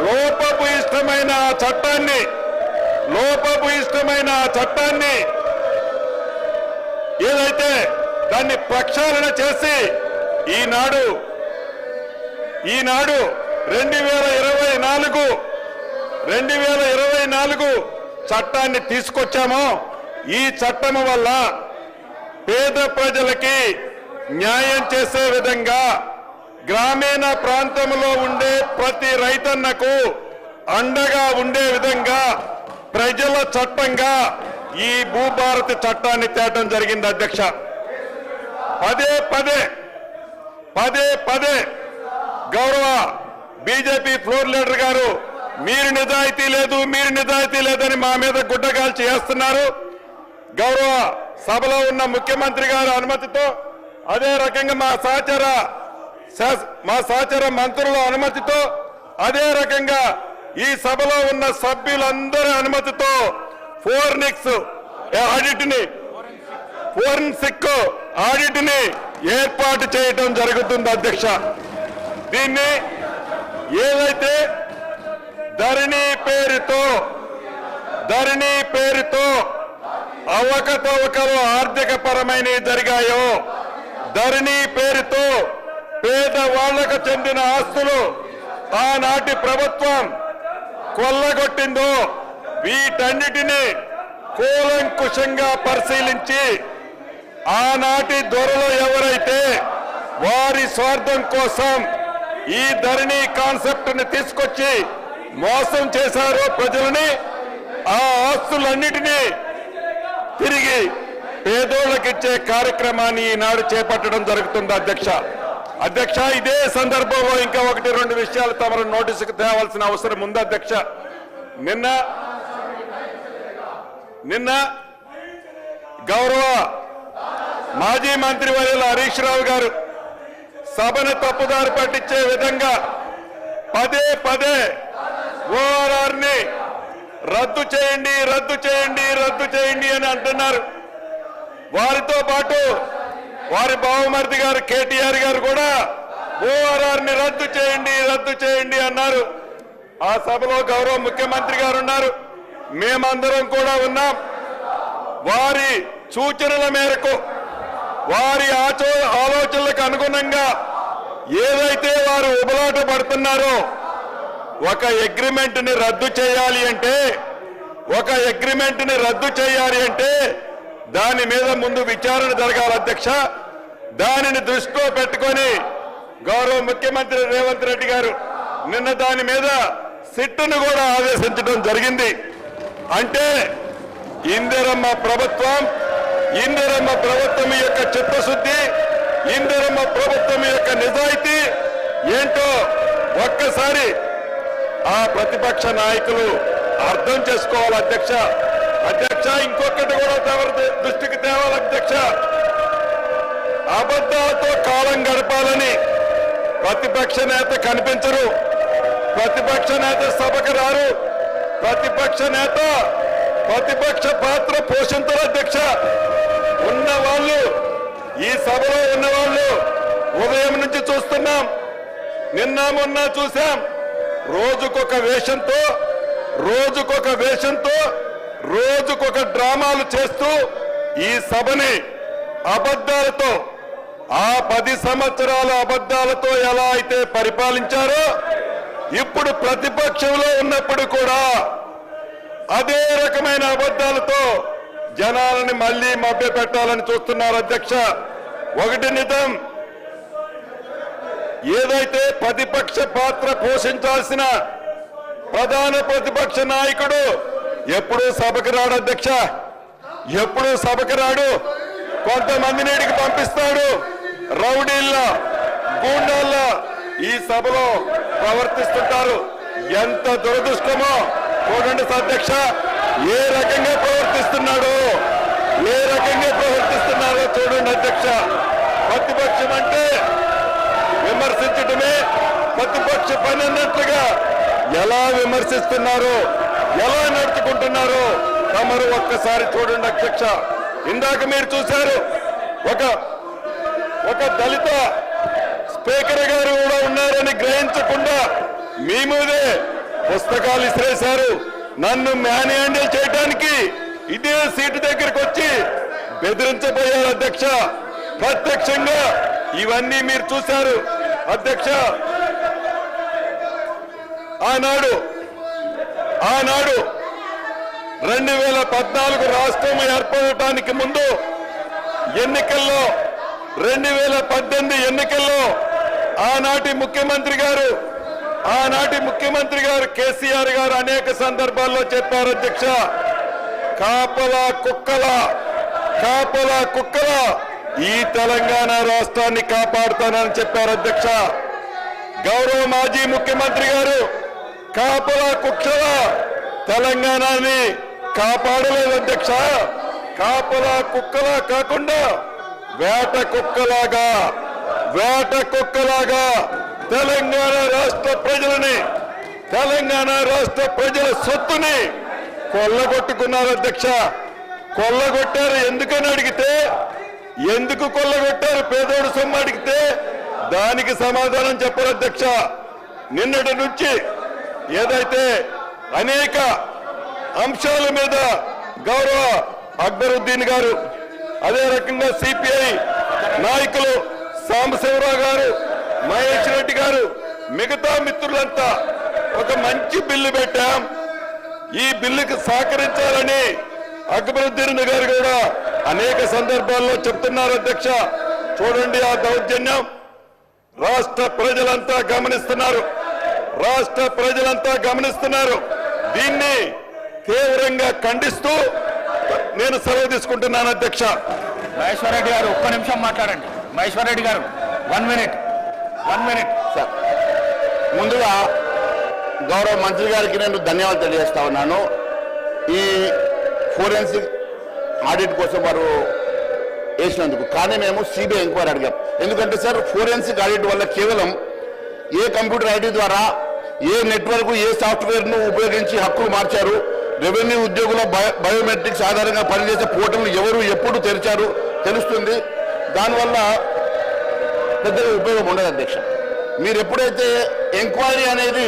లోపభూయిష్టమైన చట్టాన్ని ఏదైతే దాన్ని ప్రక్షాళన చేసి ఈనాడు 2024 చట్టాన్ని తీసుకొచ్చామో ఈ చట్టం వల్ల పేద ప్రజలకి న్యాయం చేసే విధంగా గ్రామీణ ప్రాంతంలో ఉండే ప్రతి రైతన్నకు అండగా ఉండే విధంగా ప్రజల చట్టంగా ఈ భూభారతి చట్టాన్ని తేవడం జరిగింది అధ్యక్ష. పదే గౌరవ బీజేపీ ఫ్లోర్ లీడర్ గారు మీరు నిజాయితీ లేదని మా మీద గుడ్డగాల్చి చేస్తున్నారు. గౌరవ సభలో ఉన్న ముఖ్యమంత్రి గారి అనుమతితో అదే రకంగా మా సహచర మంత్రుల అనుమతితో అదే రకంగా ఈ సభలో ఉన్న సభ్యులందరి అనుమతితో ఫోరెన్సిక్ ఆడిట్ ని ఏర్పాటు చేయడం జరుగుతుంది అధ్యక్ష. దీన్ని ఏదైతే ధరణి పేరుతో అవకతవకలు ఆర్థిక పరమైనవి జరిగాయో, ధరణి పేరుతో పేదవాళ్లకు చెందిన ఆస్తులు ఆనాటి ప్రభుత్వం కొల్లగొట్టిందో వీటన్నిటినీ కూలంకుషంగా పరిశీలించి ఆనాటి దొరలు ఎవరైతే వారి స్వార్థం కోసం ఈ ధరణి కాన్సెప్ట్ ని తీసుకొచ్చి మోసం చేశారో ప్రజలని, ఆ ఆస్తులన్నిటినీ తిరిగి పేదోళ్ళకిచ్చే కార్యక్రమాన్ని ఈనాడు చేపట్టడం జరుగుతుంది అధ్యక్ష. ఇదే సందర్భంలో ఇంకా 1-2 విషయాలు తమరు నోటీసుకు తేవాల్సిన అవసరం ఉంది అధ్యక్ష. నిన్న గౌరవ మాజీ మంత్రి వర్యులు హరీష్ రావు గారు సభను తప్పుదారి పట్టించే విధంగా పదే ఓఆర్ఆర్ ని రద్దు చేయండి అని అంటున్నారు. వారితో పాటు వారి బావమరిది గారు కేటీఆర్ గారు కూడా ఓఆర్ఆర్ ని రద్దు చేయండి అన్నారు. ఆ సభలో గౌరవ ముఖ్యమంత్రి గారు ఉన్నారు, మేమందరం కూడా ఉన్నాం. వారి సూచనల మేరకు వారి ఆలోచనలకు అనుగుణంగా ఏదైతే వారు ఉబలాట పడుతున్నారో ఒక అగ్రిమెంట్ ని రద్దు చేయాలి అంటే దాని మీద ముందు విచారణ జరగాలి అధ్యక్ష. దానిని దృష్టిలో పెట్టుకొని గౌరవ ముఖ్యమంత్రి రేవంత్ రెడ్డి గారు నిన్న దాని మీద సిట్టును కూడా ఆదేశించడం జరిగింది. అంటే ఇందిరమ్మ ప్రభుత్వం యొక్క చిత్తశుద్ధి, ఇందిరమ్మ ప్రభుత్వం యొక్క నిజాయితీ ఏంటో ఒక్కసారి ఆ ప్రతిపక్ష నాయకులు అర్థం చేసుకోవాలి అధ్యక్ష. ఇంకొకటి కూడా దృష్టికి తేవాలి అధ్యక్ష. అబద్ధాలతో కాలం గడపాలని ప్రతిపక్ష నేత కనిపించరు, ప్రతిపక్ష నేత సభకు రారు, ప్రతిపక్ష పాత్ర పోషించరు అధ్యక్ష. ఉన్నవాళ్ళు ఈ సభలో ఉన్నవాళ్ళు ఉదయం నుంచి చూస్తున్నాం, నిన్న మొన్న చూశాం. రోజుకొక డ్రామాలు చేస్తూ ఈ సభని అబద్ధాలతో, ఆ 10 సంవత్సరాల అబద్ధాలతో ఎలా అయితే పరిపాలించారో ఇప్పుడు ప్రతిపక్షంలో ఉన్నప్పుడు కూడా అదే రకమైన అబద్ధాలతో జనాలని మళ్లీ మభ్యపెట్టాలని చూస్తున్నారు అధ్యక్ష. ఒకటి నిజం, ఏదైతే ప్రతిపక్ష పాత్ర పోషించాల్సిన ప్రధాన ప్రతిపక్ష నాయకుడు ఎప్పుడూ సభకు రాడు అధ్యక్ష, కొంతమందిని ఇడికి పంపిస్తాడు, రౌడీల్లా గూండాల్లా ఈ సభలో ప్రవర్తిస్తుంటారు. ఎంత దురదృష్టమో చూడండి అధ్యక్ష, ఏ రకంగా ప్రవర్తిస్తున్నాడో చూడండి అధ్యక్ష. ప్రతిపక్షం అంటే విమర్శించడమే ప్రతిపక్ష పని అన్నట్లుగా ఎలా విమర్శిస్తున్నారో, ఎలా నడుచుకుంటున్నారో తమరు ఒక్కసారి చూడండి అధ్యక్ష. ఇందాక మీరు చూశారు, ఒక దళిత స్పీకర్ గారు కూడా ఉన్నారని గ్రహించకుండా మీ మీదే పుస్తకాలు ఇసిరేశారు. నన్ను మ్యాన్ హ్యాండిల్ చేయడానికి ఇదే సీటు దగ్గరికి వచ్చి బెదిరించబోయారు అధ్యక్ష. ప్రత్యక్షంగా ఇవన్నీ మీరు చూశారు అధ్యక్ష. ఆనాడు 2014 రాష్ట్రం ఏర్పడటానికి ముందు ఎన్నికల్లో 2018 ఎన్నికల్లో ఆనాటి ముఖ్యమంత్రి గారు కేసీఆర్ గారు అనేక సందర్భాల్లో చెప్పారు అధ్యక్ష, కాపలా కుక్కల ఈ తెలంగాణ రాష్ట్రాన్ని కాపాడుతానని చెప్పారు అధ్యక్ష. గౌరవ మాజీ ముఖ్యమంత్రి గారు కాపలా కుక్కల తెలంగాణని కాపాడలేదు అధ్యక్ష. కాపలా కుక్కలా కాకుండా వేట కుక్కలాగా తెలంగాణ రాష్ట్ర ప్రజల సొత్తుని కొల్లగొట్టుకున్నారు అధ్యక్ష. కొల్లగొట్టారు ఎందుకని అడిగితే, ఎందుకు కొల్లగొట్టారు పేదోడు సొమ్ము అడిగితే దానికి సమాధానం చెప్పరు అధ్యక్ష. నిన్నటి నుంచి ఏదైతే అనేక అంశాల మీద గౌరవ అక్బరుద్దీన్ గారు, అదే రకంగా సిపిఐ నాయకులు సాంబశివరావు గారు, మహేష్ రెడ్డి గారు, మిగతా మిత్రులంతా ఒక మంచి బిల్లు పెట్టాం. ఈ బిల్లుకు సహకరించాలని అక్బరుద్దీన్ గారు కూడా అనేక సందర్భాల్లో చెప్తున్నారు అధ్యక్ష. చూడండి ఆ దౌర్జన్యం రాష్ట్ర ప్రజలంతా గమనిస్తున్నారు. దీన్ని తీవ్రంగా ఖండిస్తూ నేను సెలవు తీసుకుంటున్నాను అధ్యక్ష. మహేశ్వర్ రెడ్డి గారు ఒక్క నిమిషం మాట్లాడండి. మహేశ్వర్ రెడ్డి గారు 1 మినిట్ సార్, ముందుగా గౌరవ మంత్రి గారికి నేను ధన్యవాదాలు తెలియజేస్తా ఉన్నాను. ఈ ఫోరెన్సిక్ ఆడిట్ కోసం వారు వేసినందుకు. కానీ మేము సిబిఐ ఎంక్వైరీ అడిగాం. ఎందుకంటే సార్, ఫోరెన్సిక్ ఆడిట్ వల్ల కేవలం ఏ కంప్యూటర్ ఐడి ద్వారా ఏ నెట్వర్క్ ఏ సాఫ్ట్వేర్ను ఉపయోగించి హక్కులు మార్చారు, రెవెన్యూ ఉద్యోగుల బయోమెట్రిక్స్ ఆధారంగా పనిచేసే పోర్టల్ను ఎవరు ఎప్పుడు తెరిచారు తెలుస్తుంది. దానివల్ల పెద్దగా ఉపయోగం ఉండదు అధ్యక్ష. మీరు ఎప్పుడైతే ఎంక్వైరీ అనేది